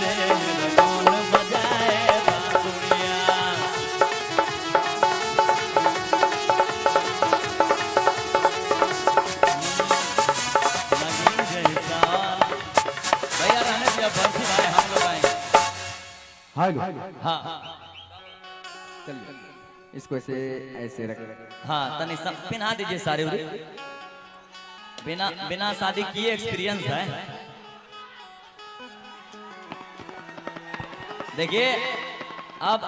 रे मेरा कौन बजाए बांसुरिया। नगीन जैसा भैया रहने दिया बंसी भाई हम लोग आएंगे। हाँ इसको ऐसे ऐसे रख। हाँ तनी सब पिन्हा दीजिए सारे उरे। बिना बिना शादी किए एक्सपीरियंस है। देखिए अब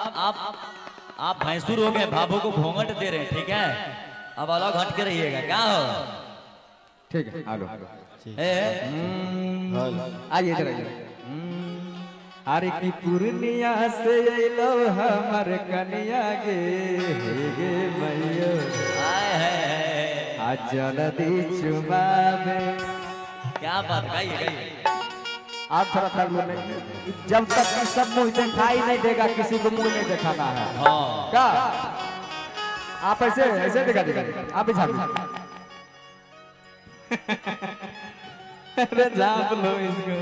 आप भैंसुर हो गए, भाभो को घोंघट दे रहे हैं, ठीक है। अब अलग हट के रहिएगा, क्या हो? ठीक है आलो। आइए इधर आइए। अरे की पूर्णिया से अइलो हमर कनिया गे गे मैयो आज जल्दी चुमावे। क्या बात, गाइए गाइए। आप थोड़ा कर लो। जब तक कि सब मुंह दिखाई नहीं देगा किसी को मुंह नहीं दिखाना है। हाँ क्या आप ऐसे ऐसे दिखा देगा आप भी झाड़ अरे झाप लो इसको।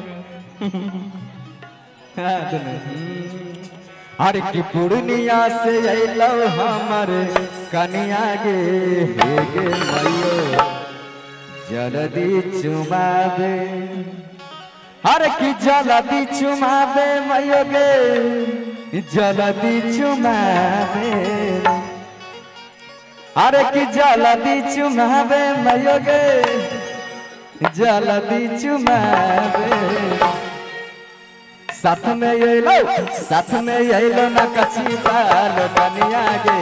हर की पूर्णिया से अइलो हमर कनिया गे गे मैयो जल्दी चुमावे। हर की जल्दी चुमावे मैयो गे जल्दी चुमावे। अरे की जल्दी चुमावे मैयो गे जल्दी चुमावे। साथ में अइलो ना कच्ची बाल कनिया गे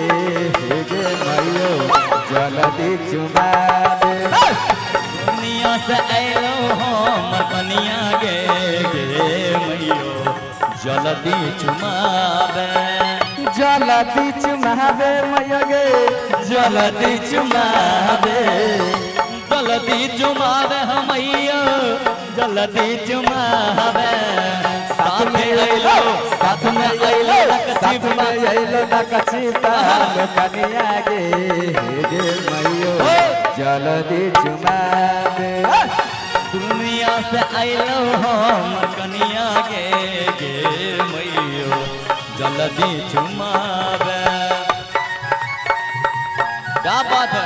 गे मैयो जल्दी चुमावे। दुनिया से अइलो हम कनिया गे मैयो जल्दी चुमावे। जल्दी चुमावे मैयो गे जल्दी चुमावे। जल्दी चुमावे हमैया जल्दी चुमावे। साथ में अइलो ना कच्ची बाल कनिया गे गे मैयो जल्दी चुमावे। दुनिया से अइलो हम कनिया गे मैयो जल्दी चुमावे। क्या बात है,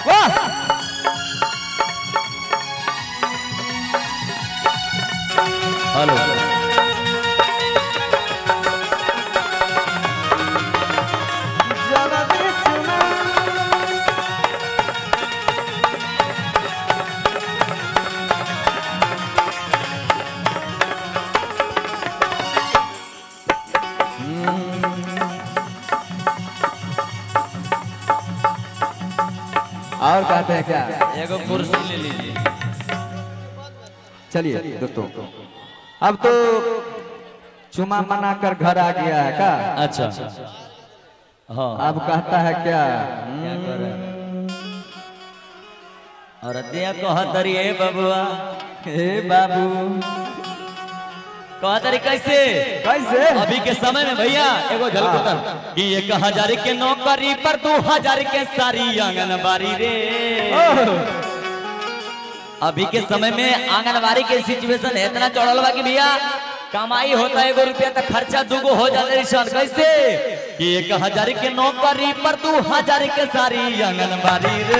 वाह। हेलो और कहते हैं क्या? एगो कुर्सी ले लीजिए। चलिए दोस्तों अब तो चुमा मना कर घर आ गया है का? अच्छा हाँ अब कहता है क्या? क्या कर रहे हैं? और दिया कहतरी ए बबुआ हे बाबू कहतरी कैसे कैसे? अभी के समय में भैया एगो झलक कि 1000 के नौकरी पर 2000 के सारी आंगनबाड़ी रे। अभी के समय में आंगनबाड़ी के सिचुएशन इतना चढ़ल बा कि भैया कमाई होता है 1 रुपया तो खर्चा 2 हो जाता है। कैसे कि 1000 के नौकरी पर 2000 के सारी आंगनबाड़ी रे।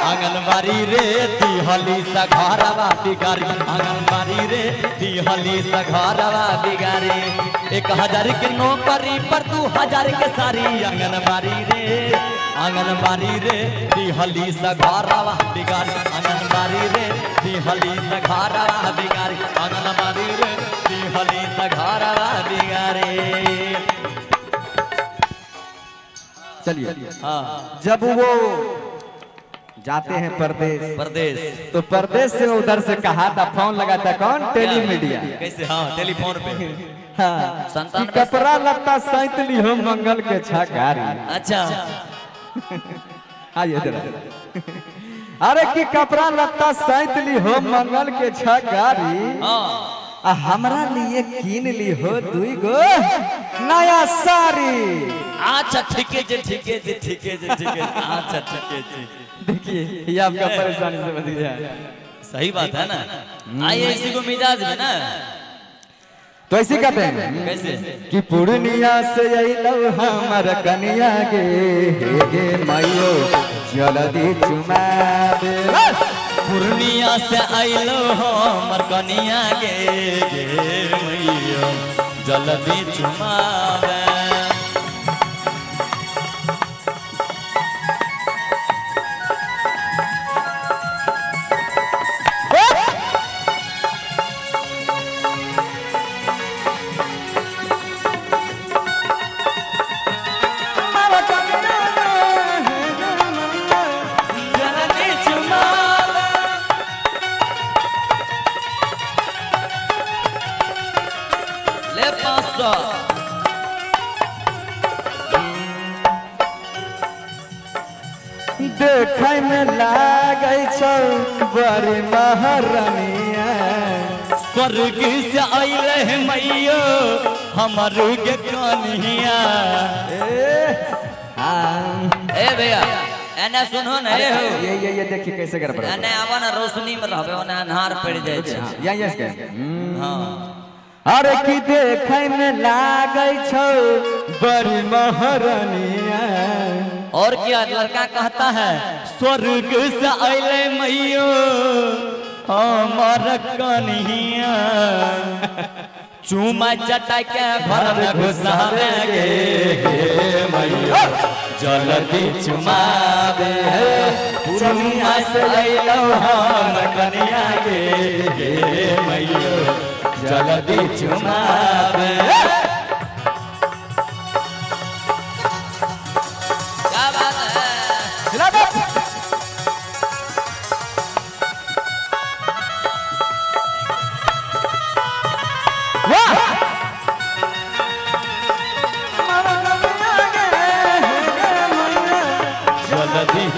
आंगनबाड़ी रे दिहली सघरवा बिगारी। आंगनबाड़ी रे दिहली सघरवा बिगारी। 1000 के नौकरी पर 2000 के सारी आंगनबाड़ी रे। आंगनबाड़ी रे दिहली सघरवा बिगारी। आंगनबाड़ी रे दिहली सघरवा बिगारी। आंगनबाड़ी रे दिहली सघरवा बिगारी। चलिए हाँ जब वो जाते हैं परदेश तो परदेश से उधर से कहा था फोन लगा था कौन? टेलीमीडिया। कैसे? हाँ टेलीफोन पे। हाँ संतान कपड़ा लत्ता सैतली हो मंगल के छगारी। अच्छा आइए इधर। अरे कि कपड़ा लत्ता सैतली हो मंगल के छगारी। हाँ हमरा लिए कीन ली हो 2 गो नया साड़ी। अच्छा ठीक है जी ठीक है जी ठीक है जी ठीक है। अच्छा ठीक है जी। देखिए ये आपका परेशानी समझ गया। सही बात है ना। आइए इसी को मिजाज में ना तो ऐसे कहते हैं कैसे कि पूर्णिया से अइलो हमर कनिया गे माइयो जल्दी चुमा दे। पूर्णिया से आइलो हमर कनिया गे मैया जल्दी चुमावे। देखै में लागै छौ बड़ी महारानिया। स्वर्ग से आइले है मैया हमर के कन्हैया। ए भैया एने सुनो न ए हो ये देखिए कैसे गड़बड़ एने आवा ना रोशनी में रहबे ओने अन्हार पड़ जाय छै। यस के हां अरे की देखै में लागै छौ बड़ी महारानिया। और क्या लड़का कहता है स्वर्ग से आइले मैया हमर कन्हैया। चूमा चटा के घर में घुसावे गे मैया जल्दी चुमावे। चूमा से आइलो हमर कन्हैया गे मैया जल्दी चुमावे। क्या बात है जल्दी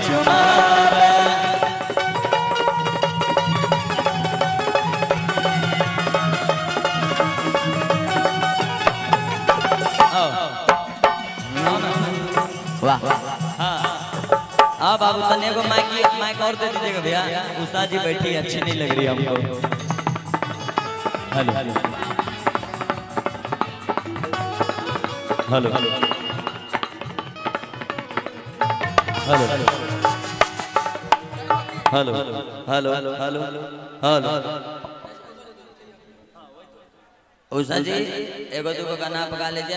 चुमावे। वाह हाँ बाबू तने को माइक और दे दीजिएगा भैया। उषा जी बैठी अच्छी नहीं लग रही हमको। Hello hello hello hello hello hello hello Usha ji एगो दूगो गाना पका लीजिए।